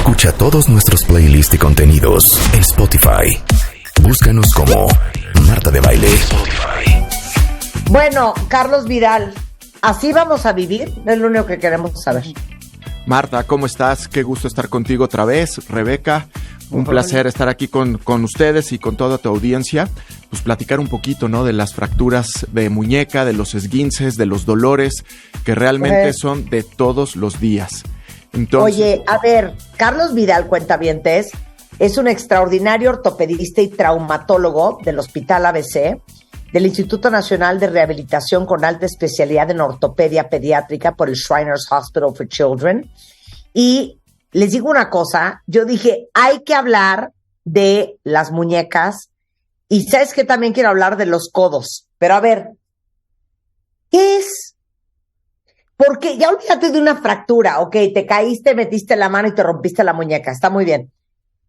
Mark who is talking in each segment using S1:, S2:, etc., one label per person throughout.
S1: Escucha todos nuestros playlists y contenidos en Spotify. Búscanos como Marta de Baile.
S2: Bueno, Carlos Vidal, ¿así vamos a vivir? Es lo único que queremos saber.
S3: Marta, ¿cómo estás? Qué gusto estar contigo otra vez. Rebeca, un placer estar aquí con ustedes y con toda tu audiencia. Pues platicar un poquito, ¿no? De las fracturas de muñeca, de los esguinces, de los dolores que realmente son de todos los días. Entonces,
S2: oye, a ver, Carlos Vidal, cuentavientes, es un extraordinario ortopedista y traumatólogo del Hospital ABC, del Instituto Nacional de Rehabilitación con alta especialidad en ortopedia pediátrica por el Shriners Hospital for Children. Y les digo una cosa, yo dije, hay que hablar de las muñecas y sabes que también quiero hablar de los codos. Pero a ver, ¿qué es? Porque ya olvídate de una fractura, ok, te caíste, metiste la mano y te rompiste la muñeca, está muy bien.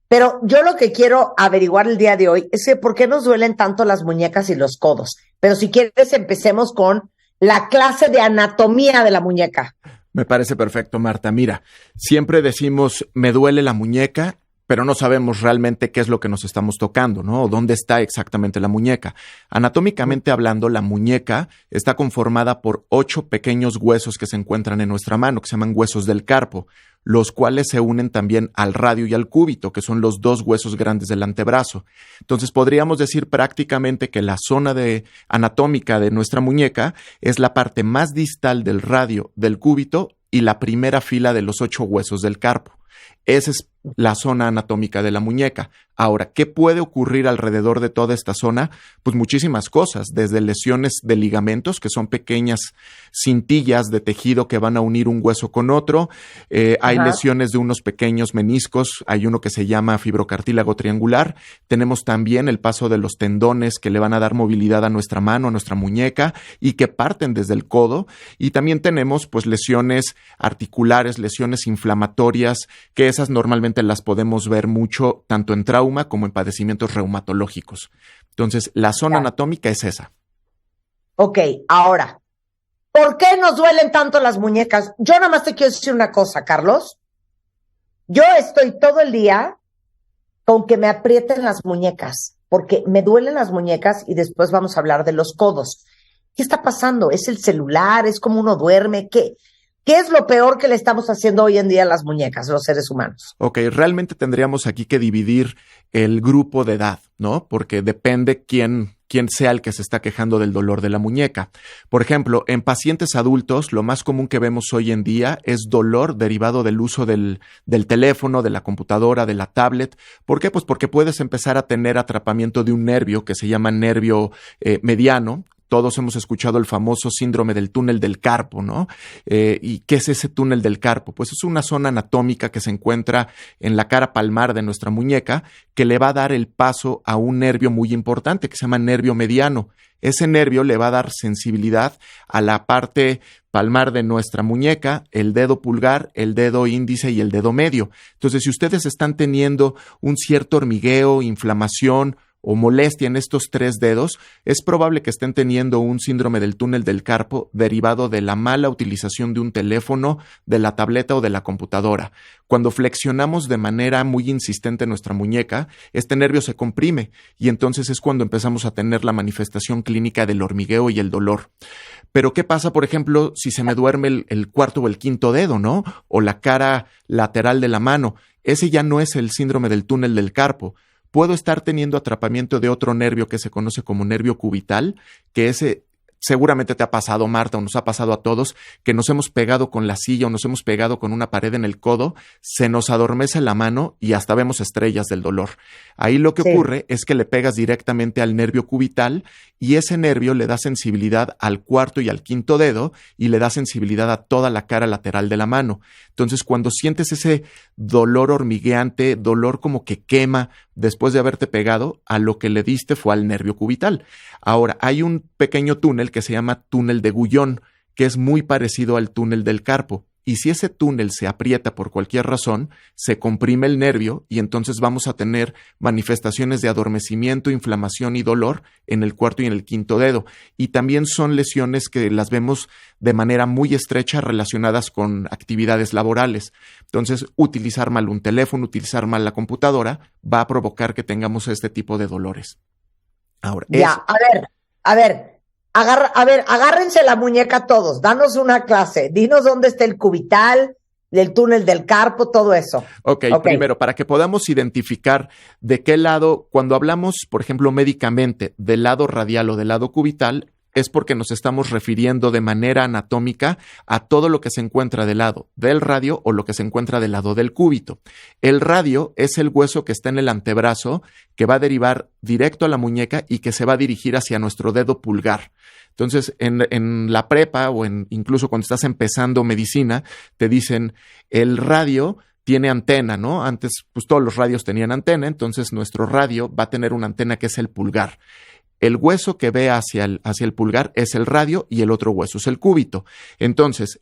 S2: Pero yo lo que quiero averiguar el día de hoy es que por qué nos duelen tanto las muñecas y los codos. Pero si quieres, empecemos con la clase de anatomía de la muñeca.
S3: me parece perfecto, Marta. Mira, siempre decimos, me duele la muñeca, pero no sabemos realmente qué es lo que nos estamos tocando, ¿no? O dónde está exactamente la muñeca. Anatómicamente hablando, la muñeca está conformada por 8 pequeños huesos que se encuentran en nuestra mano, que se llaman huesos del carpo, los cuales se unen también al radio y al cúbito, que son los 2 huesos grandes del antebrazo. Entonces, podríamos decir prácticamente que la zona anatómica de nuestra muñeca es la parte más distal del radio, del cúbito y la primera fila de los 8 huesos del carpo. Esa es la zona anatómica de la muñeca. Ahora, ¿qué puede ocurrir alrededor de toda esta zona? Pues muchísimas cosas, desde lesiones de ligamentos, que son pequeñas cintillas de tejido que van a unir un hueso con otro. Hay lesiones de unos pequeños meniscos, hay uno que se llama fibrocartílago triangular. Tenemos también el paso de los tendones que le van a dar movilidad a nuestra mano, a nuestra muñeca, y que parten desde el codo. Y también tenemos pues lesiones articulares, lesiones inflamatorias, que esas normalmente las podemos ver mucho tanto en trauma como en padecimientos reumatológicos. Entonces, la zona anatómica es esa.
S2: Ok, ahora, ¿por qué nos duelen tanto las muñecas? Yo nada más te quiero decir una cosa, Carlos. Yo estoy todo el día con que me aprieten las muñecas, porque me duelen las muñecas y después vamos a hablar de los codos. ¿Qué está pasando? ¿Es el celular? ¿Es como uno duerme? ¿Qué es lo peor que le estamos haciendo hoy en día a las muñecas, los seres humanos?
S3: Ok, realmente tendríamos aquí que dividir el grupo de edad, ¿no? Porque depende quién sea el que se está quejando del dolor de la muñeca. Por ejemplo, en pacientes adultos, lo más común que vemos hoy en día es dolor derivado del uso del teléfono, de la computadora, de la tablet. ¿Por qué? Pues porque puedes empezar a tener atrapamiento de un nervio que se llama nervio mediano. Todos hemos escuchado el famoso síndrome del túnel del carpo, ¿no? ¿Y qué es ese túnel del carpo? Pues es una zona anatómica que se encuentra en la cara palmar de nuestra muñeca que le va a dar el paso a un nervio muy importante que se llama nervio mediano. Ese nervio le va a dar sensibilidad a la parte palmar de nuestra muñeca, el dedo pulgar, el dedo índice y el dedo medio. Entonces, si ustedes están teniendo un cierto hormigueo, inflamación o molestia en estos 3 dedos, es probable que estén teniendo un síndrome del túnel del carpo derivado de la mala utilización de un teléfono, de la tableta o de la computadora. Cuando flexionamos de manera muy insistente nuestra muñeca, este nervio se comprime y entonces es cuando empezamos a tener la manifestación clínica del hormigueo y el dolor. Pero ¿qué pasa, por ejemplo, si se me duerme el cuarto o el quinto dedo, ¿no? O la cara lateral de la mano. Ese ya no es el síndrome del túnel del carpo. Puedo estar teniendo atrapamiento de otro nervio que se conoce como nervio cubital, que ese seguramente te ha pasado, Marta, o nos ha pasado a todos, que nos hemos pegado con la silla o nos hemos pegado con una pared en el codo, se nos adormece la mano y hasta vemos estrellas del dolor. Ahí lo que ocurre es que le pegas directamente al nervio cubital y ese nervio le da sensibilidad al cuarto y al quinto dedo y le da sensibilidad a toda la cara lateral de la mano. Entonces, cuando sientes ese dolor hormigueante, dolor como que quema después de haberte pegado, a lo que le diste fue al nervio cubital. Ahora, hay un pequeño túnel que se llama túnel de Guyon, que es muy parecido al túnel del carpo. y si ese túnel se aprieta por cualquier razón, se comprime el nervio y entonces vamos a tener manifestaciones de adormecimiento, inflamación y dolor en el cuarto y en el quinto dedo. Y también son lesiones que las vemos de manera muy estrecha relacionadas con actividades laborales. Entonces, utilizar mal un teléfono, utilizar mal la computadora, va a provocar que tengamos este tipo de dolores. Ahora,
S2: ya, a ver, agárrense la muñeca todos, danos una clase, dinos dónde está el cubital, el túnel del carpo, todo eso.
S3: Ok, primero, para que podamos identificar de qué lado, cuando hablamos, por ejemplo, médicamente, del lado radial o del lado cubital, es porque nos estamos refiriendo de manera anatómica a todo lo que se encuentra del lado del radio o lo que se encuentra del lado del cúbito. El radio es el hueso que está en el antebrazo, que va a derivar directo a la muñeca y que se va a dirigir hacia nuestro dedo pulgar. Entonces, en la prepa o incluso cuando estás empezando medicina, te dicen el radio tiene antena, ¿no? Antes, pues todos los radios tenían antena, entonces nuestro radio va a tener una antena que es el pulgar. El hueso que ve hacia el pulgar es el radio y el otro hueso es el cúbito. Entonces,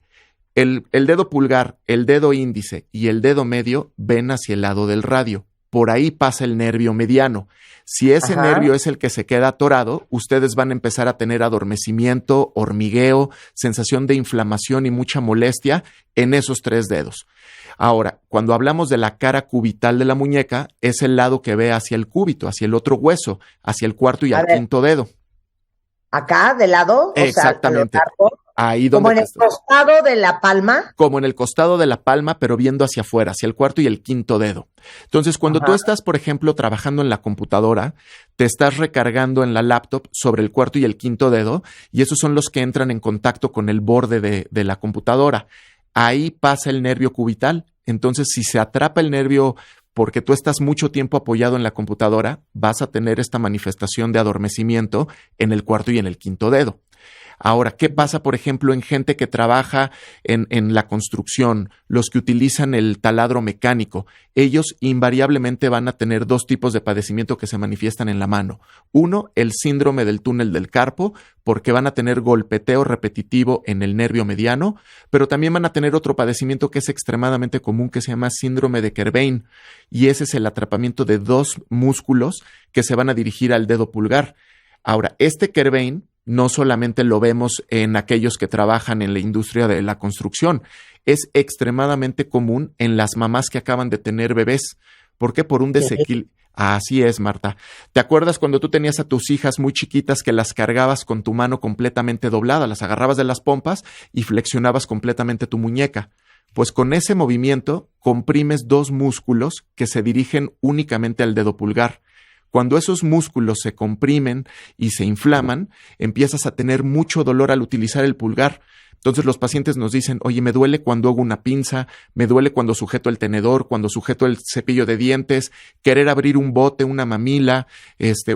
S3: el dedo pulgar, el dedo índice y el dedo medio ven hacia el lado del radio. Por ahí pasa el nervio mediano. Si ese nervio es el que se queda atorado, ustedes van a empezar a tener adormecimiento, hormigueo, sensación de inflamación y mucha molestia en esos 3 dedos. Ahora, cuando hablamos de la cara cubital de la muñeca, es el lado que ve hacia el cúbito, hacia el otro hueso, hacia el cuarto y al quinto dedo.
S2: ¿Acá, de lado?
S3: Exactamente. Ahí donde
S2: ¿como en el costado de la palma?
S3: Como en el costado de la palma, pero viendo hacia afuera, hacia el cuarto y el quinto dedo. Entonces, cuando tú estás, por ejemplo, trabajando en la computadora, te estás recargando en la laptop sobre el cuarto y el quinto dedo, y esos son los que entran en contacto con el borde de la computadora. Ahí pasa el nervio cubital. Entonces, si se atrapa el nervio porque tú estás mucho tiempo apoyado en la computadora, vas a tener esta manifestación de adormecimiento en el cuarto y en el quinto dedo. Ahora, ¿qué pasa, por ejemplo, en gente que trabaja en la construcción, los que utilizan el taladro mecánico? Ellos invariablemente van a tener 2 tipos de padecimiento que se manifiestan en la mano. Uno, el síndrome del túnel del carpo, porque van a tener golpeteo repetitivo en el nervio mediano, pero también van a tener otro padecimiento que es extremadamente común, que se llama síndrome de Kerbein, y ese es el atrapamiento de 2 músculos que se van a dirigir al dedo pulgar. Ahora, este Kerbein no solamente lo vemos en aquellos que trabajan en la industria de la construcción, es extremadamente común en las mamás que acaban de tener bebés. ¿Por qué? Por un desequilibrio. Así es, Marta. ¿Te acuerdas cuando tú tenías a tus hijas muy chiquitas que las cargabas con tu mano completamente doblada? Las agarrabas de las pompas y flexionabas completamente tu muñeca. Pues con ese movimiento comprimes 2 músculos que se dirigen únicamente al dedo pulgar. Cuando esos músculos se comprimen y se inflaman, empiezas a tener mucho dolor al utilizar el pulgar. Entonces los pacientes nos dicen, oye, me duele cuando hago una pinza, me duele cuando sujeto el tenedor, cuando sujeto el cepillo de dientes, querer abrir un bote, una mamila,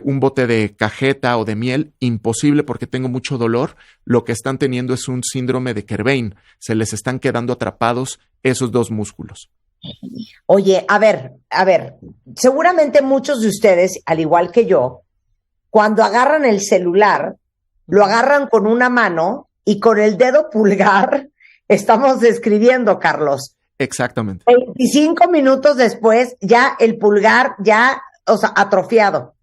S3: un bote de cajeta o de miel, imposible porque tengo mucho dolor. Lo que están teniendo es un síndrome de Kerbein. Se les están quedando atrapados esos 2 músculos.
S2: Oye, a ver, seguramente muchos de ustedes, al igual que yo, cuando agarran el celular, lo agarran con una mano y con el dedo pulgar estamos escribiendo, Carlos.
S3: Exactamente.
S2: 25 minutos después, ya el pulgar, atrofiado.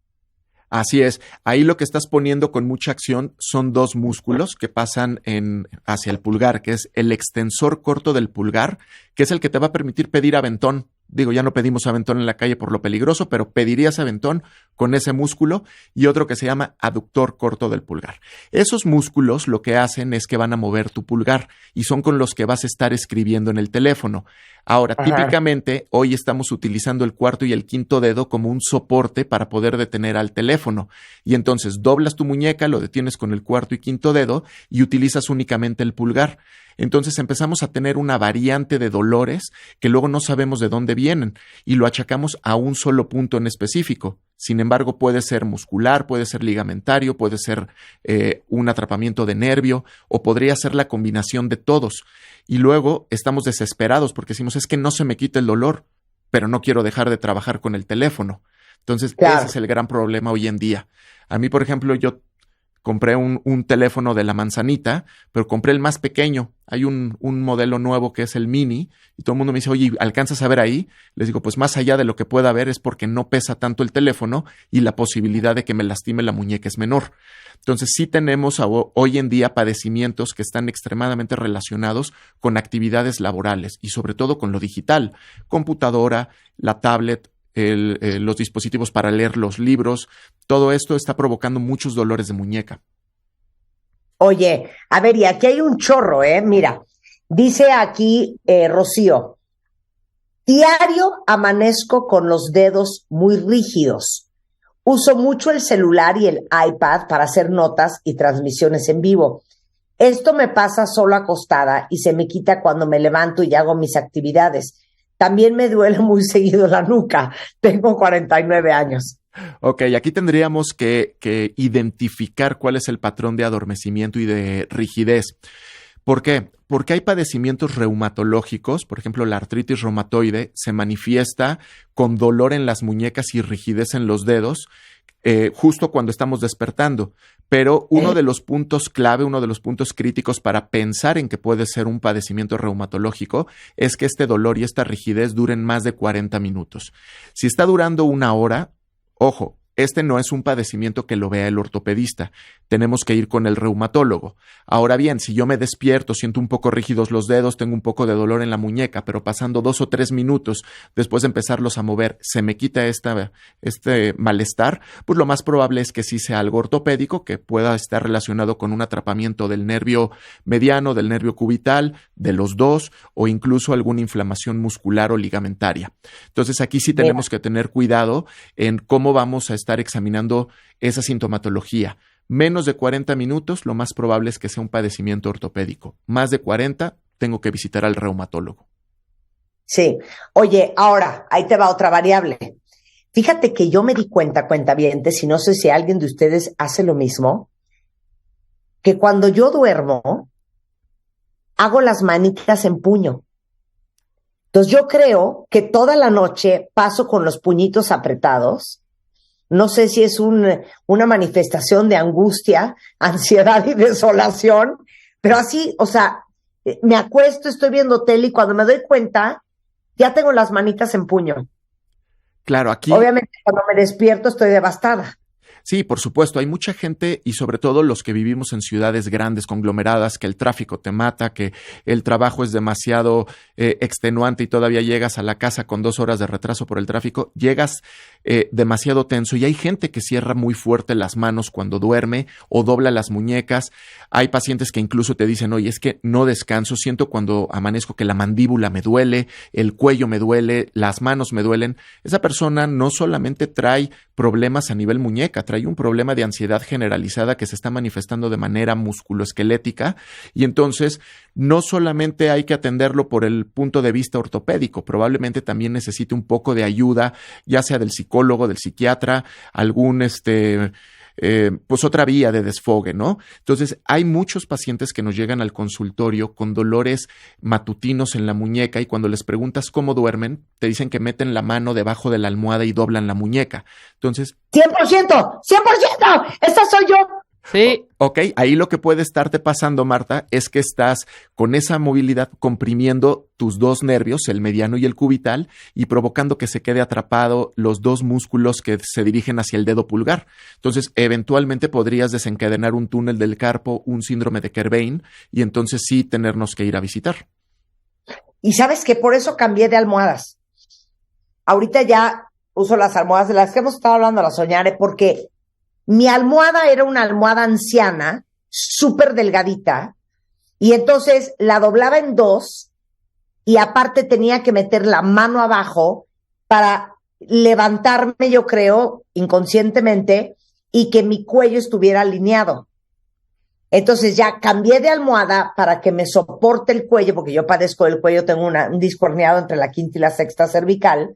S3: Así es. Ahí lo que estás poniendo con mucha acción son 2 músculos que pasan hacia el pulgar, que es el extensor corto del pulgar, que es el que te va a permitir pedir aventón. Digo, ya no pedimos aventón en la calle por lo peligroso, pero pedirías aventón con ese músculo, y otro que se llama aductor corto del pulgar. Esos músculos lo que hacen es que van a mover tu pulgar y son con los que vas a estar escribiendo en el teléfono. Ahora, típicamente, hoy estamos utilizando el cuarto y el quinto dedo como un soporte para poder detener al teléfono. Y entonces doblas tu muñeca, lo detienes con el cuarto y quinto dedo y utilizas únicamente el pulgar. Entonces empezamos a tener una variante de dolores que luego no sabemos de dónde vienen y lo achacamos a un solo punto en específico. Sin embargo, puede ser muscular, puede ser ligamentario, puede ser un atrapamiento de nervio o podría ser la combinación de todos. Y luego estamos desesperados porque decimos, es que no se me quita el dolor, pero no quiero dejar de trabajar con el teléfono. Entonces, claro, ese es el gran problema hoy en día. A mí, por ejemplo, yo compré un teléfono de la manzanita, pero compré el más pequeño. Hay un modelo nuevo que es el mini y todo el mundo me dice, oye, ¿alcanzas a ver ahí? Les digo, pues más allá de lo que pueda ver es porque no pesa tanto el teléfono y la posibilidad de que me lastime la muñeca es menor. Entonces sí tenemos hoy en día padecimientos que están extremadamente relacionados con actividades laborales y sobre todo con lo digital, computadora, la tablet, los dispositivos para leer los libros, todo esto está provocando muchos dolores de muñeca.
S2: Oye, a ver, y aquí hay un chorro, Mira, dice aquí Rocío, diario amanezco con los dedos muy rígidos. Uso mucho el celular y el iPad para hacer notas y transmisiones en vivo. Esto me pasa solo acostada y se me quita cuando me levanto y hago mis actividades. También me duele muy seguido la nuca. Tengo 49 años.
S3: Ok, aquí tendríamos que identificar cuál es el patrón de adormecimiento y de rigidez. ¿Por qué? Porque hay padecimientos reumatológicos, por ejemplo, la artritis reumatoide se manifiesta con dolor en las muñecas y rigidez en los dedos, justo cuando estamos despertando. Pero uno de los puntos clave, uno de los puntos críticos para pensar en que puede ser un padecimiento reumatológico es que este dolor y esta rigidez duren más de 40 minutos. Si está durando una hora, ojo, este no es un padecimiento que lo vea el ortopedista. Tenemos que ir con el reumatólogo. Ahora bien, si yo me despierto, siento un poco rígidos los dedos, tengo un poco de dolor en la muñeca, pero pasando 2 o 3 minutos después de empezarlos a mover, se me quita este malestar, pues lo más probable es que sí sea algo ortopédico, que pueda estar relacionado con un atrapamiento del nervio mediano, del nervio cubital, de los dos, o incluso alguna inflamación muscular o ligamentaria. Entonces aquí sí tenemos que tener cuidado en cómo vamos a estar examinando esa sintomatología. Menos de 40 minutos, lo más probable es que sea un padecimiento ortopédico. Más de 40, tengo que visitar al reumatólogo.
S2: Sí. Oye, ahora, ahí te va otra variable. Fíjate que yo me di cuentavientes, y no sé si alguien de ustedes hace lo mismo, que cuando yo duermo, hago las manitas en puño. Entonces yo creo que toda la noche paso con los puñitos apretados. No sé si es una manifestación de angustia, ansiedad y desolación, pero así, o sea, me acuesto, estoy viendo tele y cuando me doy cuenta, ya tengo las manitas en puño.
S3: Claro, aquí...
S2: Obviamente, cuando me despierto estoy devastada.
S3: Sí, por supuesto, hay mucha gente y sobre todo los que vivimos en ciudades grandes, conglomeradas, que el tráfico te mata, que el trabajo es demasiado extenuante y todavía llegas a la casa con 2 horas de retraso por el tráfico, llegas demasiado tenso y hay gente que cierra muy fuerte las manos cuando duerme o dobla las muñecas. Hay pacientes que incluso te dicen, oye, es que no descanso, siento cuando amanezco que la mandíbula me duele, el cuello me duele, las manos me duelen. Esa persona no solamente trae problemas a nivel muñeca, trae un problema de ansiedad generalizada que se está manifestando de manera musculoesquelética y entonces no solamente hay que atenderlo por el punto de vista ortopédico, probablemente también necesite un poco de ayuda, ya sea del psicólogo, del psiquiatra, algún pues otra vía de desfogue, ¿no? Entonces, hay muchos pacientes que nos llegan al consultorio con dolores matutinos en la muñeca y cuando les preguntas cómo duermen, te dicen que meten la mano debajo de la almohada y doblan la muñeca. Entonces...
S2: 100%, 100%, ¡esta soy yo!
S3: Sí. Ok, ahí lo que puede estarte pasando, Marta, es que estás con esa movilidad comprimiendo tus 2 nervios, el mediano y el cubital, y provocando que se quede atrapado los 2 músculos que se dirigen hacia el dedo pulgar. Entonces, eventualmente podrías desencadenar un túnel del carpo, un síndrome de Kerbein, y entonces sí tenernos que ir a visitar.
S2: Y sabes que por eso cambié de almohadas. Ahorita ya uso las almohadas de las que hemos estado hablando, las Soñare, porque mi almohada era una almohada anciana, súper delgadita, y entonces la doblaba en 2 y aparte tenía que meter la mano abajo para levantarme, yo creo, inconscientemente, y que mi cuello estuviera alineado. Entonces ya cambié de almohada para que me soporte el cuello, porque yo padezco del cuello, tengo un disco herniado entre la 5ª y la 6ª cervical,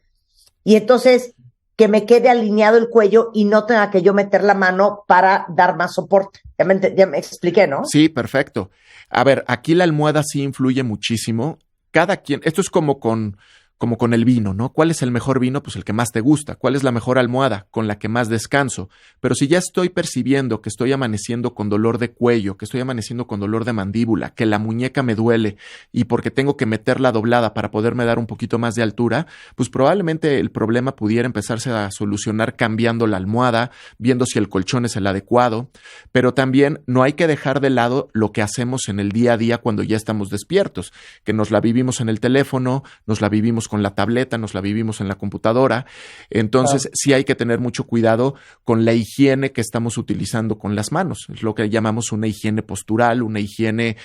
S2: y entonces que me quede alineado el cuello y no tenga que yo meter la mano para dar más soporte. Ya me expliqué, ¿no?
S3: Sí, perfecto. A ver, aquí la almohada sí influye muchísimo. Cada quien, esto es como con como con el vino, ¿no? ¿Cuál es el mejor vino? Pues el que más te gusta. ¿Cuál es la mejor almohada? Con la que más descanso. Pero si ya estoy percibiendo que estoy amaneciendo con dolor de cuello, que estoy amaneciendo con dolor de mandíbula, que la muñeca me duele y porque tengo que meterla doblada para poderme dar un poquito más de altura, pues probablemente el problema pudiera empezarse a solucionar cambiando la almohada, viendo si el colchón es el adecuado, pero también no hay que dejar de lado lo que hacemos en el día a día cuando ya estamos despiertos, que nos la vivimos en el teléfono, nos la vivimos con la tableta, nos la vivimos en la computadora. Entonces, sí hay que tener mucho cuidado con la higiene que estamos utilizando con las manos. Es lo que llamamos una higiene postural, una higiene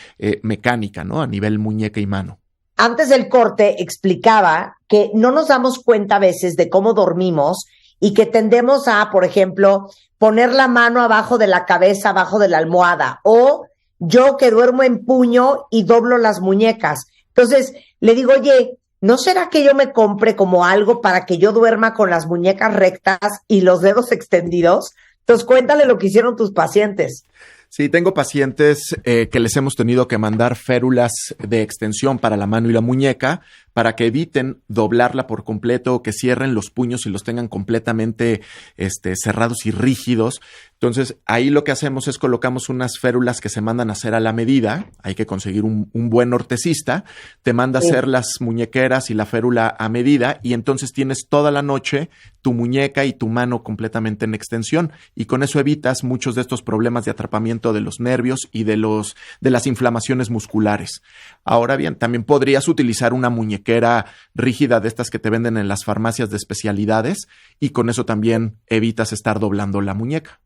S3: mecánica, ¿no? A nivel muñeca y mano.
S2: Antes del corte explicaba que no nos damos cuenta a veces de cómo dormimos y que tendemos a, por ejemplo, poner la mano abajo de la cabeza, abajo de la almohada, o yo que duermo en puño y doblo las muñecas. Entonces, le digo, oye, ¿no será que yo me compre como algo para que yo duerma con las muñecas rectas y los dedos extendidos? Entonces, cuéntale lo que hicieron tus pacientes.
S3: Sí, tengo pacientes que les hemos tenido que mandar férulas de extensión para la mano y la muñeca para que eviten doblarla por completo o que cierren los puños y los tengan completamente cerrados y rígidos. Entonces, ahí lo que hacemos es colocamos unas férulas que se mandan a hacer a la medida. Hay que conseguir un buen ortecista. Te manda a hacer las muñequeras y la férula a medida y entonces tienes toda la noche tu muñeca y tu mano completamente en extensión y con eso evitas muchos de estos problemas de atrapamiento de los nervios y de las inflamaciones musculares. Ahora bien, también podrías utilizar una muñequera rígida de estas que te venden en las farmacias de especialidades y con eso también evitas estar doblando la muñeca.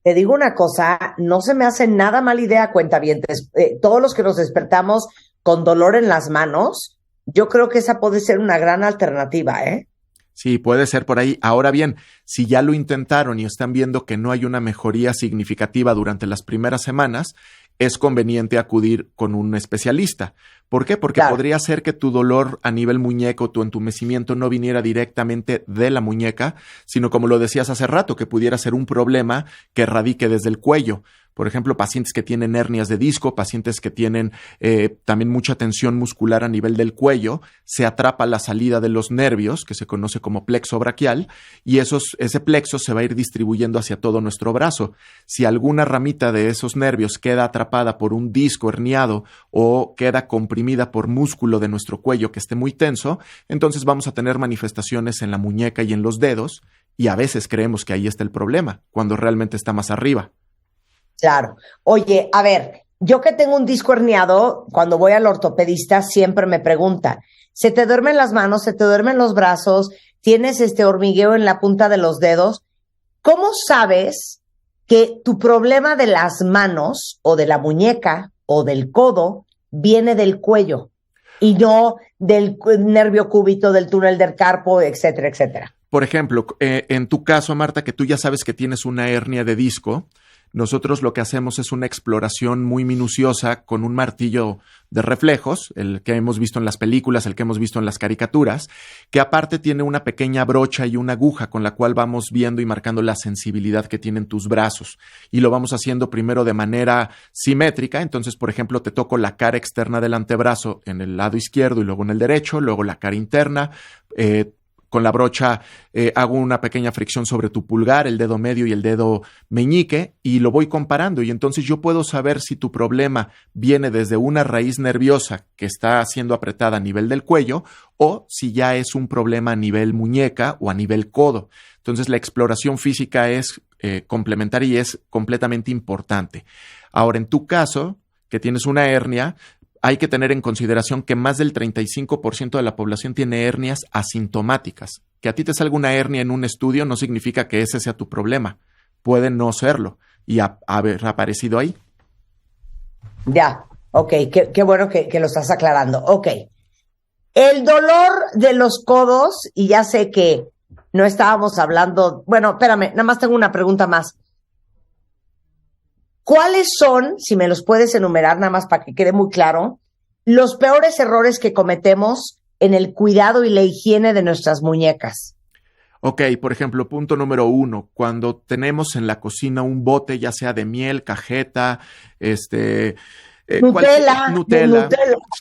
S2: Te digo una cosa, no se me hace nada mala idea, cuentavientes. Todos los que nos despertamos con dolor en las manos, yo creo que esa puede ser una gran alternativa, ¿eh?
S3: Sí, puede ser por ahí. Ahora bien, si ya lo intentaron y están viendo que no hay una mejoría significativa durante las primeras semanas, es conveniente acudir con un especialista. ¿Por qué? Porque podría ser que tu dolor a nivel muñeco, tu entumecimiento no viniera directamente de la muñeca, sino como lo decías hace rato, que pudiera ser un problema que radique desde el cuello. Por ejemplo, pacientes que tienen hernias de disco, pacientes que tienen también mucha tensión muscular a nivel del cuello, se atrapa la salida de los nervios, que se conoce como plexo braquial, y ese plexo se va a ir distribuyendo hacia todo nuestro brazo. Si alguna ramita de esos nervios queda atrapada por un disco herniado o queda comprimida por músculo de nuestro cuello que esté muy tenso, entonces vamos a tener manifestaciones en la muñeca y en los dedos, y a veces creemos que ahí está el problema, cuando realmente está más arriba.
S2: Claro. Oye, a ver, yo que tengo un disco herniado, cuando voy al ortopedista siempre me pregunta, ¿se te duermen las manos, se te duermen los brazos, tienes hormigueo en la punta de los dedos? ¿Cómo sabes que tu problema de las manos o de la muñeca o del codo viene del cuello y no del nervio cúbito, del túnel del carpo, etcétera, etcétera?
S3: Por ejemplo, en tu caso, Marta, que tú ya sabes que tienes una hernia de disco, nosotros lo que hacemos es una exploración muy minuciosa con un martillo de reflejos, el que hemos visto en las películas, el que hemos visto en las caricaturas, que aparte tiene una pequeña brocha y una aguja con la cual vamos viendo y marcando la sensibilidad que tienen tus brazos. Y lo vamos haciendo primero de manera simétrica. Entonces, por ejemplo, te toco la cara externa del antebrazo en el lado izquierdo y luego en el derecho, luego la cara interna, con la brocha hago una pequeña fricción sobre tu pulgar, el dedo medio y el dedo meñique y lo voy comparando y entonces yo puedo saber si tu problema viene desde una raíz nerviosa que está siendo apretada a nivel del cuello o si ya es un problema a nivel muñeca o a nivel codo. Entonces la exploración física es complementaria y es completamente importante. Ahora, en tu caso, que tienes una hernia, hay que tener en consideración que más del 35% de la población tiene hernias asintomáticas. Que a ti te salga una hernia en un estudio no significa que ese sea tu problema. Puede no serlo y haber aparecido ahí.
S2: Ya, ok, qué bueno que lo estás aclarando. Ok, el dolor de los codos, y ya sé que no estábamos hablando... Bueno, espérame, nada más tengo una pregunta más. ¿Cuáles son, si me los puedes enumerar nada más para que quede muy claro, los peores errores que cometemos en el cuidado y la higiene de nuestras muñecas?
S3: Ok, por ejemplo, punto número 1, cuando tenemos en la cocina un bote, ya sea de miel, cajeta, Nutella.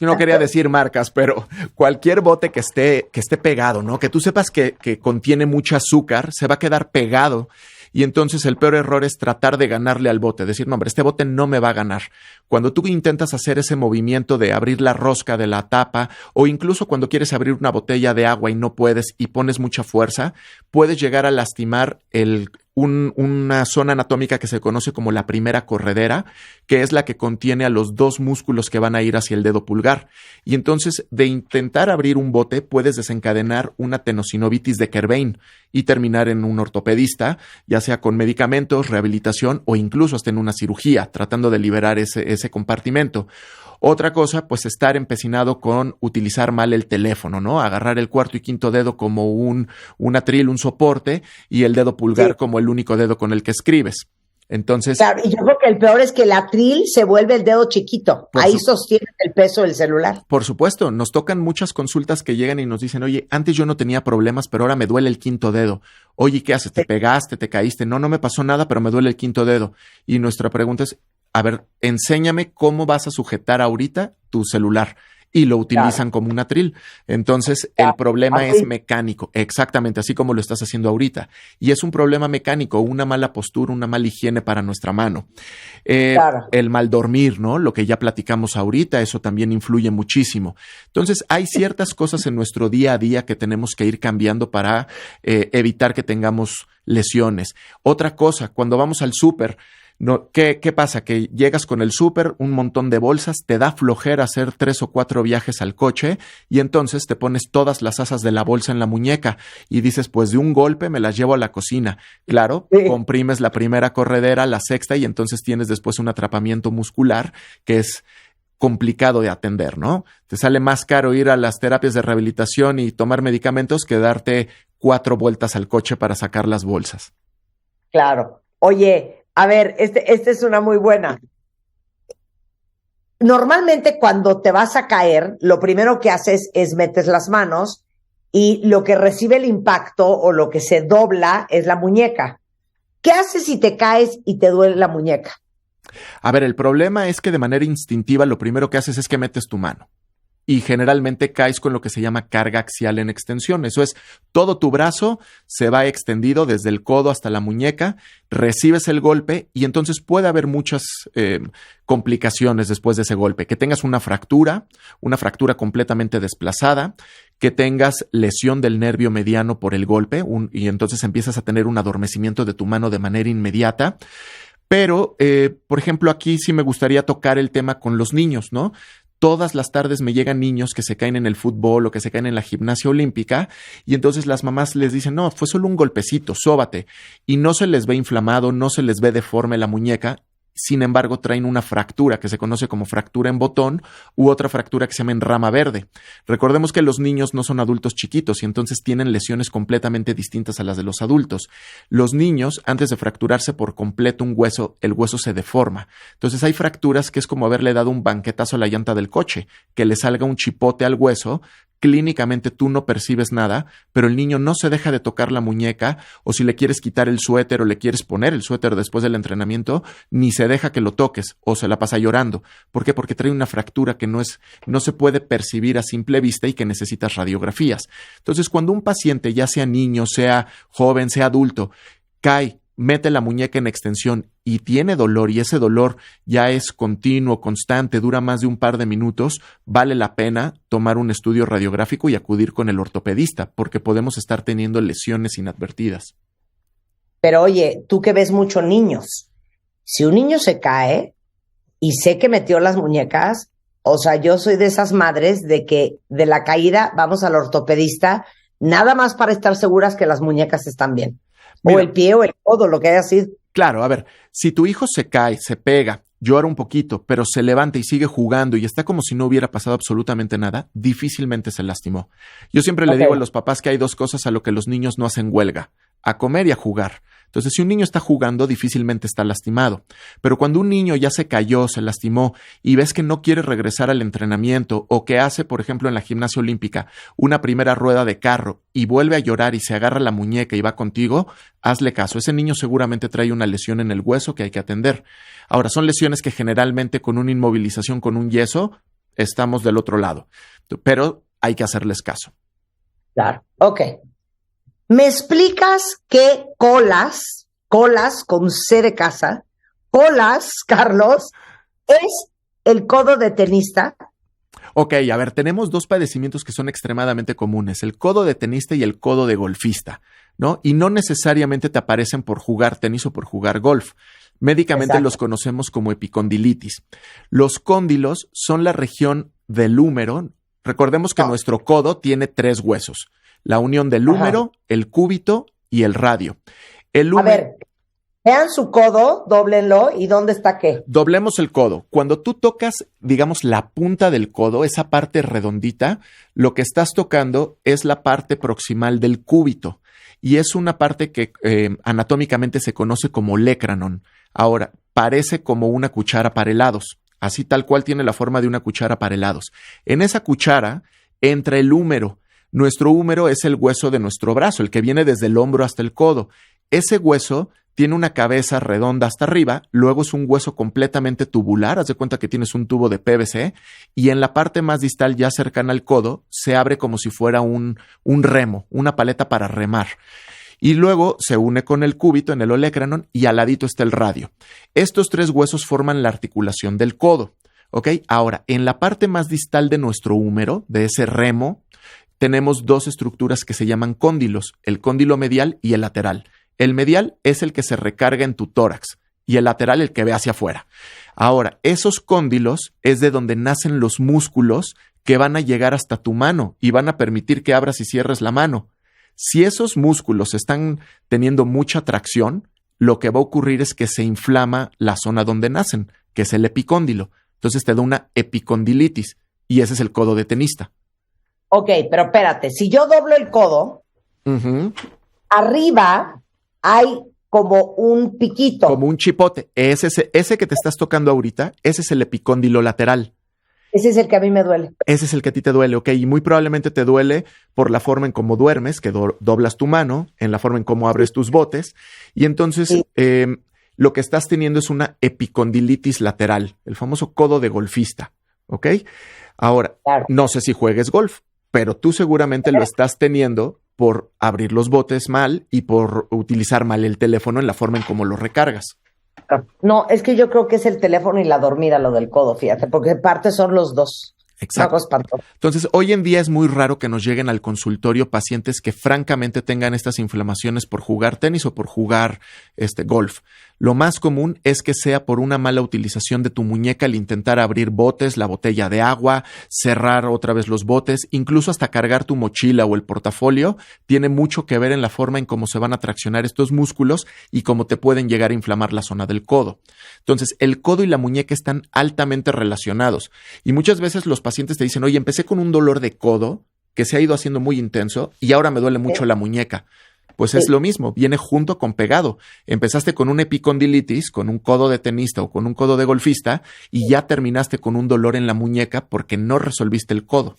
S3: No quería decir marcas, pero cualquier bote que esté pegado, ¿no? Que tú sepas que contiene mucho azúcar, se va a quedar pegado. Y entonces el peor error es tratar de ganarle al bote, decir, no, hombre, este bote no me va a ganar. Cuando tú intentas hacer ese movimiento de abrir la rosca de la tapa, o incluso cuando quieres abrir una botella de agua y no puedes y pones mucha fuerza, puedes llegar a lastimar una zona anatómica que se conoce como la primera corredera, que es la que contiene a los dos músculos que van a ir hacia el dedo pulgar. Y entonces, de intentar abrir un bote, puedes desencadenar una tenosinovitis de Kerbein y terminar en un ortopedista, ya sea con medicamentos, rehabilitación o incluso hasta en una cirugía, tratando de liberar ese compartimento. Otra cosa, pues estar empecinado con utilizar mal el teléfono, ¿no? Agarrar el cuarto y quinto dedo como un atril, un soporte, y el dedo pulgar como el único dedo con el que escribes. Entonces.
S2: Claro, y yo creo que el peor es que el atril se vuelve el dedo chiquito. Ahí sostiene el peso del celular.
S3: Por supuesto, nos tocan muchas consultas que llegan y nos dicen, oye, antes yo no tenía problemas, pero ahora me duele el quinto dedo. Oye, ¿qué haces? ¿Te pegaste? ¿Te caíste? No me pasó nada, pero me duele el quinto dedo. Y nuestra pregunta es, a ver, enséñame cómo vas a sujetar ahorita tu celular. Y lo utilizan como un atril. Entonces, el problema es mecánico, exactamente, así como lo estás haciendo ahorita. Y es un problema mecánico, una mala postura, una mala higiene para nuestra mano. El mal dormir, ¿no? Lo que ya platicamos ahorita, eso también influye muchísimo. Entonces, hay ciertas cosas en nuestro día a día que tenemos que ir cambiando para evitar que tengamos lesiones. Otra cosa, cuando vamos al súper, no, ¿qué pasa? Que llegas con el súper, un montón de bolsas, te da flojera hacer 3 o 4 viajes al coche y entonces te pones todas las asas de la bolsa en la muñeca y dices, pues de un golpe me las llevo a la cocina. Claro, comprimes la primera corredera, la sexta y entonces tienes después un atrapamiento muscular que es complicado de atender, ¿no? Te sale más caro ir a las terapias de rehabilitación y tomar medicamentos que darte 4 vueltas al coche para sacar las bolsas.
S2: Claro. Oye, a ver, esta es una muy buena. Normalmente cuando te vas a caer, lo primero que haces es metes las manos y lo que recibe el impacto o lo que se dobla es la muñeca. ¿Qué haces si te caes y te duele la muñeca?
S3: A ver, el problema es que de manera instintiva lo primero que haces es que metes tu mano. Y generalmente caes con lo que se llama carga axial en extensión. Eso es, todo tu brazo se va extendido desde el codo hasta la muñeca, recibes el golpe y entonces puede haber muchas complicaciones después de ese golpe. Que tengas una fractura completamente desplazada, que tengas lesión del nervio mediano por el golpe y entonces empiezas a tener un adormecimiento de tu mano de manera inmediata. Pero, por ejemplo, aquí sí me gustaría tocar el tema con los niños, ¿no? Todas las tardes me llegan niños que se caen en el fútbol o que se caen en la gimnasia olímpica y entonces las mamás les dicen, no, fue solo un golpecito, sóbate. Y no se les ve inflamado, no se les ve deforme la muñeca. Sin embargo, traen una fractura que se conoce como fractura en botón u otra fractura que se llama en rama verde. Recordemos que los niños no son adultos chiquitos y entonces tienen lesiones completamente distintas a las de los adultos. Los niños, antes de fracturarse por completo un hueso, el hueso se deforma. Entonces hay fracturas que es como haberle dado un banquetazo a la llanta del coche, que le salga un chipote al hueso. Clínicamente tú no percibes nada, pero el niño no se deja de tocar la muñeca o si le quieres quitar el suéter o le quieres poner el suéter después del entrenamiento, ni se deja que lo toques o se la pasa llorando. ¿Por qué? Porque trae una fractura que no se puede percibir a simple vista y que necesitas radiografías. Entonces, cuando un paciente, ya sea niño, sea joven, sea adulto, cae, mete la muñeca en extensión y tiene dolor y ese dolor ya es continuo, constante, dura más de un par de minutos, vale la pena tomar un estudio radiográfico y acudir con el ortopedista porque podemos estar teniendo lesiones inadvertidas.
S2: Pero oye, tú que ves muchos niños, si un niño se cae y sé que metió las muñecas, o sea, yo soy de esas madres de que de la caída vamos al ortopedista nada más para estar seguras que las muñecas están bien. Mira, o el pie o el codo, lo que haya sido.
S3: Claro, a ver, si tu hijo se cae, se pega, llora un poquito, pero se levanta y sigue jugando y está como si no hubiera pasado absolutamente nada, difícilmente se lastimó. Yo siempre le digo a los papás que hay 2 cosas a lo que los niños no hacen huelga: a comer y a jugar. Entonces, si un niño está jugando, difícilmente está lastimado. Pero cuando un niño ya se cayó, se lastimó y ves que no quiere regresar al entrenamiento o que hace, por ejemplo, en la gimnasia olímpica, una primera rueda de carro y vuelve a llorar y se agarra la muñeca y va contigo, hazle caso. Ese niño seguramente trae una lesión en el hueso que hay que atender. Ahora, son lesiones que generalmente con una inmovilización, con un yeso, estamos del otro lado. Pero hay que hacerles caso.
S2: Claro. Ok. ¿Me explicas qué colas con C de casa, colas, Carlos, es el codo de tenista?
S3: Ok, a ver, tenemos dos padecimientos que son extremadamente comunes, el codo de tenista y el codo de golfista, ¿no? Y no necesariamente te aparecen por jugar tenis o por jugar golf. Médicamente
S2: Exacto.
S3: los conocemos como epicondilitis. Los cóndilos son la región del húmero. Recordemos que nuestro codo tiene 3 huesos. La unión del húmero, el cúbito y el radio.
S2: A ver, vean su codo, dóblenlo, ¿y dónde está qué?
S3: Doblemos el codo. Cuando tú tocas, digamos, la punta del codo, esa parte redondita, lo que estás tocando es la parte proximal del cúbito. Y es una parte que anatómicamente se conoce como olecranon. Ahora, parece como una cuchara para helados. Así tal cual tiene la forma de una cuchara para helados. En esa cuchara entra el húmero. Nuestro húmero es el hueso de nuestro brazo, el que viene desde el hombro hasta el codo. Ese hueso tiene una cabeza redonda hasta arriba, luego es un hueso completamente tubular, haz de cuenta que tienes un tubo de PVC, y en la parte más distal, ya cercana al codo, se abre como si fuera un remo, una paleta para remar. Y luego se une con el cúbito en el olecranon y al ladito está el radio. Estos 3 huesos forman la articulación del codo. ¿Ok? Ahora, en la parte más distal de nuestro húmero, de ese remo, tenemos 2 estructuras que se llaman cóndilos, el cóndilo medial y el lateral. El medial es el que se recarga en tu tórax y el lateral el que ve hacia afuera. Ahora, esos cóndilos es de donde nacen los músculos que van a llegar hasta tu mano y van a permitir que abras y cierres la mano. Si esos músculos están teniendo mucha tracción, lo que va a ocurrir es que se inflama la zona donde nacen, que es el epicóndilo. Entonces te da una epicondilitis y ese es el codo de tenista.
S2: Ok, pero espérate, si yo doblo el codo, arriba hay como un piquito.
S3: Como un chipote. Ese que te estás tocando ahorita, ese es el epicóndilo lateral.
S2: Ese es el que a mí me duele.
S3: Ese es el que a ti te duele, ok. Y muy probablemente te duele por la forma en cómo duermes, que doblas tu mano, en la forma en cómo abres tus botes. Y entonces
S2: Sí.
S3: Lo que estás teniendo es una epicondilitis lateral, el famoso codo de golfista, ok. Ahora,
S2: Claro.
S3: no sé si juegues golf, pero tú seguramente lo estás teniendo por abrir los botes mal y por utilizar mal el teléfono en la forma en cómo lo recargas.
S2: No, es que yo creo que es el teléfono y la dormida lo del codo, fíjate, porque parte son los dos.
S3: Exacto.
S2: Una cosa espantosa.
S3: Entonces, hoy en día es muy raro que nos lleguen al consultorio pacientes que francamente tengan estas inflamaciones por jugar tenis o por jugar golf. Lo más común es que sea por una mala utilización de tu muñeca al intentar abrir botes, la botella de agua, cerrar otra vez los botes, incluso hasta cargar tu mochila o el portafolio, tiene mucho que ver en la forma en cómo se van a traccionar estos músculos y cómo te pueden llegar a inflamar la zona del codo. Entonces, el codo y la muñeca están altamente relacionados y muchas veces los pacientes te dicen, oye, empecé con un dolor de codo que se ha ido haciendo muy intenso y ahora me duele mucho la muñeca. Pues es lo mismo, viene junto con pegado. Empezaste con una epicondilitis, con un codo de tenista o con un codo de golfista y ya terminaste con un dolor en la muñeca porque no resolviste el codo.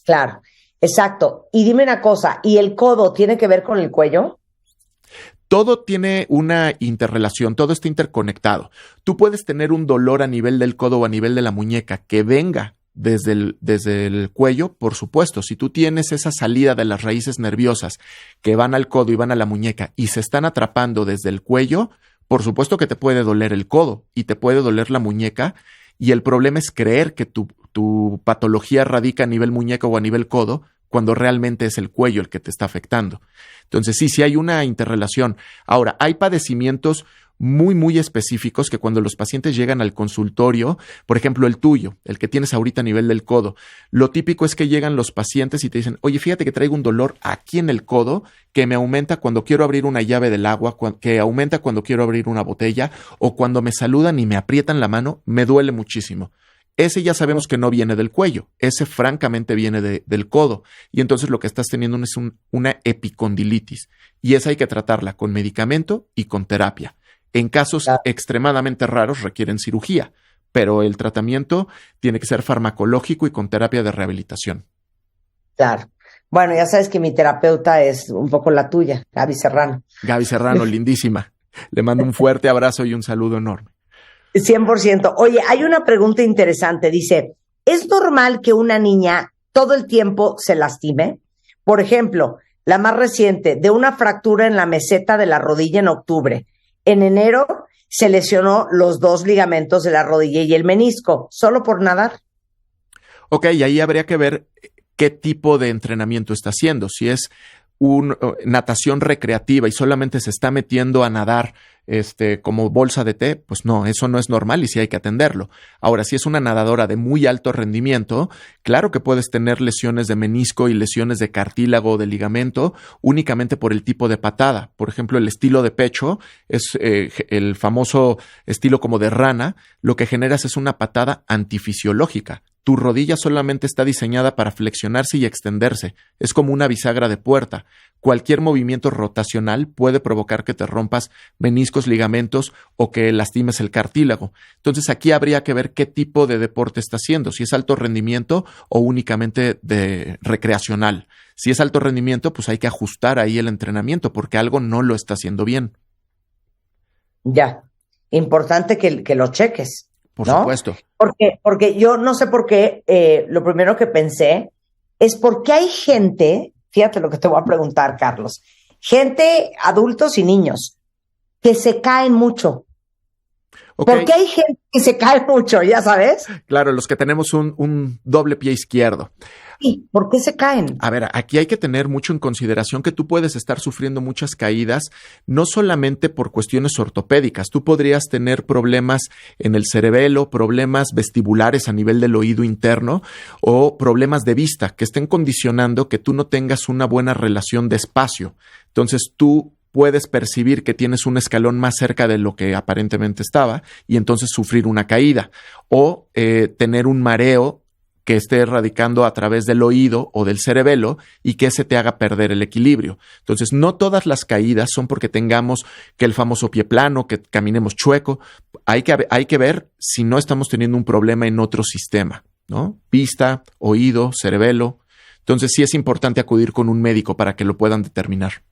S2: Claro, exacto. Y dime una cosa, ¿y el codo tiene que ver con el cuello?
S3: Todo tiene una interrelación, todo está interconectado. Tú puedes tener un dolor a nivel del codo o a nivel de la muñeca que venga desde el cuello, por supuesto. Si tú tienes esa salida de las raíces nerviosas que van al codo y van a la muñeca y se están atrapando desde el cuello, por supuesto que te puede doler el codo y te puede doler la muñeca. Y el problema es creer que tu patología radica a nivel muñeca o a nivel codo, cuando realmente es el cuello el que te está afectando. Entonces, sí hay una interrelación. Ahora, hay padecimientos muy, muy específicos que cuando los pacientes llegan al consultorio, por ejemplo, el tuyo, el que tienes ahorita a nivel del codo, lo típico es que llegan los pacientes y te dicen, oye, fíjate que traigo un dolor aquí en el codo que me aumenta cuando quiero abrir una llave del agua, que aumenta cuando quiero abrir una botella o cuando me saludan y me aprietan la mano, me duele muchísimo. ese ya sabemos que no viene del cuello, ese francamente viene del codo. Y entonces lo que estás teniendo es una epicondilitis. Y esa hay que tratarla con medicamento y con terapia. En casos extremadamente raros requieren cirugía, pero el tratamiento tiene que ser farmacológico y con terapia de rehabilitación.
S2: Claro. Bueno, ya sabes que mi terapeuta es un poco la tuya, Gaby Serrano.
S3: Gaby Serrano, lindísima. Le mando un fuerte abrazo y un saludo enorme.
S2: 100%. Oye, hay una pregunta interesante. Dice, ¿es normal que una niña todo el tiempo se lastime? Por ejemplo, la más reciente, de una fractura en la meseta de la rodilla en octubre. En enero se lesionó los 2 ligamentos de la rodilla y el menisco, solo por nadar.
S3: Ok, y ahí habría que ver qué tipo de entrenamiento está haciendo. Si es natación recreativa y solamente se está metiendo a nadar como bolsa de té, pues no, eso no es normal y sí hay que atenderlo. Ahora, si es una nadadora de muy alto rendimiento, claro que puedes tener lesiones de menisco y lesiones de cartílago o de ligamento únicamente por el tipo de patada. Por ejemplo, el estilo de pecho es el famoso estilo como de rana. Lo que generas es una patada antifisiológica. Tu rodilla solamente está diseñada para flexionarse y extenderse. Es como una bisagra de puerta. Cualquier movimiento rotacional puede provocar que te rompas meniscos, ligamentos o que lastimes el cartílago. Entonces aquí habría que ver qué tipo de deporte está haciendo, si es alto rendimiento o únicamente de recreacional. Si es alto rendimiento, pues hay que ajustar ahí el entrenamiento porque algo no lo está haciendo bien.
S2: Ya, importante que lo cheques.
S3: Por
S2: ¿no?
S3: supuesto.
S2: Porque yo no sé por qué, lo primero que pensé es por qué hay gente, fíjate lo que te voy a preguntar, Carlos, gente, adultos y niños, que se caen mucho. Okay. ¿Por qué hay gente que se cae mucho, ya sabes?
S3: Claro, los que tenemos un doble pie izquierdo.
S2: Sí, ¿por qué se caen?
S3: A ver, aquí hay que tener mucho en consideración que tú puedes estar sufriendo muchas caídas, no solamente por cuestiones ortopédicas. Tú podrías tener problemas en el cerebelo, problemas vestibulares a nivel del oído interno o problemas de vista que estén condicionando que tú no tengas una buena relación de espacio. Entonces tú puedes percibir que tienes un escalón más cerca de lo que aparentemente estaba y entonces sufrir una caída o tener un mareo que esté radicando a través del oído o del cerebelo y que ese te haga perder el equilibrio. Entonces, no todas las caídas son porque tengamos que el famoso pie plano, que caminemos chueco. Hay que ver si no estamos teniendo un problema en otro sistema, ¿no? Vista, oído, cerebelo. Entonces, sí es importante acudir con un médico para que lo puedan determinar.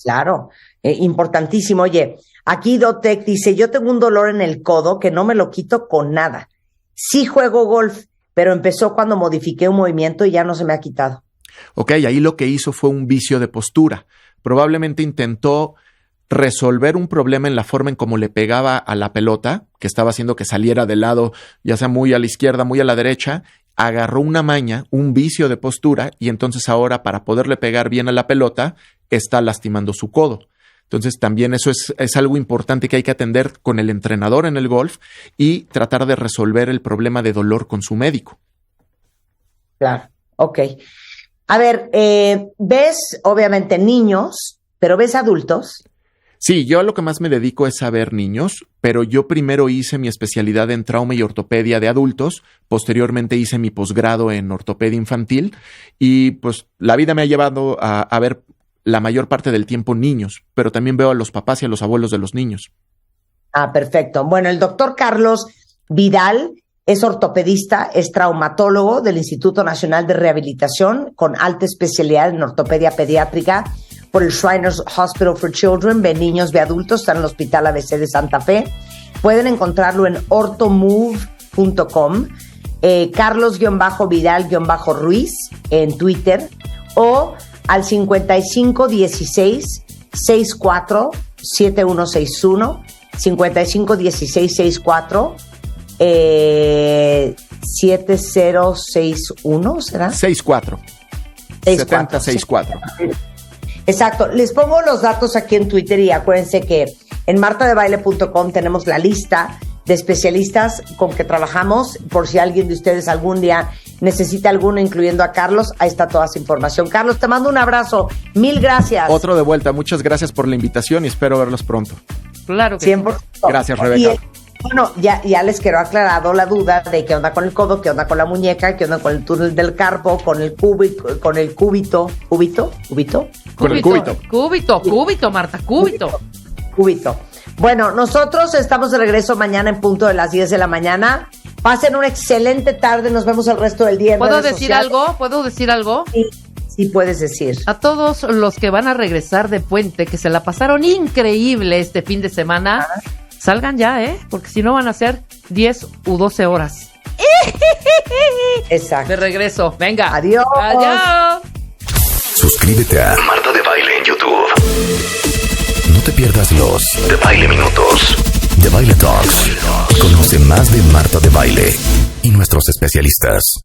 S2: Claro, importantísimo. Oye, aquí Dotec dice, yo tengo un dolor en el codo que no me lo quito con nada. Sí juego golf, pero empezó cuando modifiqué un movimiento y ya no se me ha quitado.
S3: Ok, ahí lo que hizo fue un vicio de postura. Probablemente intentó resolver un problema en la forma en cómo le pegaba a la pelota, que estaba haciendo que saliera de lado, ya sea muy a la izquierda, muy a la derecha, agarró una maña, un vicio de postura, y entonces ahora para poderle pegar bien a la pelota, está lastimando su codo. Entonces también eso es algo importante que hay que atender con el entrenador en el golf y tratar de resolver el problema de dolor con su médico.
S2: Claro, ok. A ver, ves obviamente niños, pero ¿ves adultos?
S3: Sí, yo a lo que más me dedico es a ver niños, pero yo primero hice mi especialidad en trauma y ortopedia de adultos, posteriormente hice mi posgrado en ortopedia infantil y pues la vida me ha llevado a ver la mayor parte del tiempo niños, pero también veo a los papás y a los abuelos de los niños.
S2: Ah, perfecto. Bueno, el doctor Carlos Vidal es ortopedista, es traumatólogo del Instituto Nacional de Rehabilitación con alta especialidad en ortopedia pediátrica por el Shriners Hospital for Children, ve niños, ve adultos, está en el Hospital ABC de Santa Fe. Pueden encontrarlo en ortomove.com, Carlos-Vidal-Ruiz en Twitter o al 5516-64-7161, 5516-64 7061, ¿será?
S3: 64. 7064.
S2: Exacto. Les pongo los datos aquí en Twitter y acuérdense que en martadebaile.com tenemos la lista de especialistas con que trabajamos. Por si alguien de ustedes algún día necesita alguno, incluyendo a Carlos, ahí está toda esa información. Carlos, te mando un abrazo. 1000 gracias.
S3: Otro de vuelta. Muchas gracias por la invitación y espero verlos pronto.
S4: Claro que
S2: 100%.
S3: Gracias, Rebeca.
S2: Bueno, ya les quedó aclarado la duda de qué onda con el codo, qué onda con la muñeca, qué onda con el túnel del carpo, con el cúbito,
S3: Con el cúbito.
S4: Cúbito, Marta, cúbito.
S2: Cúbito. Bueno, nosotros estamos de regreso mañana en punto de las 10 de la mañana. Pasen una excelente tarde, nos vemos el resto del día en
S4: ¿Puedo
S2: redes
S4: decir
S2: sociales.
S4: algo? ¿Puedo decir algo?
S2: Sí puedes decir.
S4: A todos los que van a regresar de puente, que se la pasaron increíble este fin de semana, salgan ya, porque si no van a ser 10 u 12 horas.
S2: Exacto.
S4: De regreso. Venga.
S2: Adiós.
S4: Adiós.
S1: Suscríbete a Marta de Baile en YouTube. No te pierdas los de Baile Minutos, de Baile Talks. Conoce más de Marta de Baile y nuestros especialistas.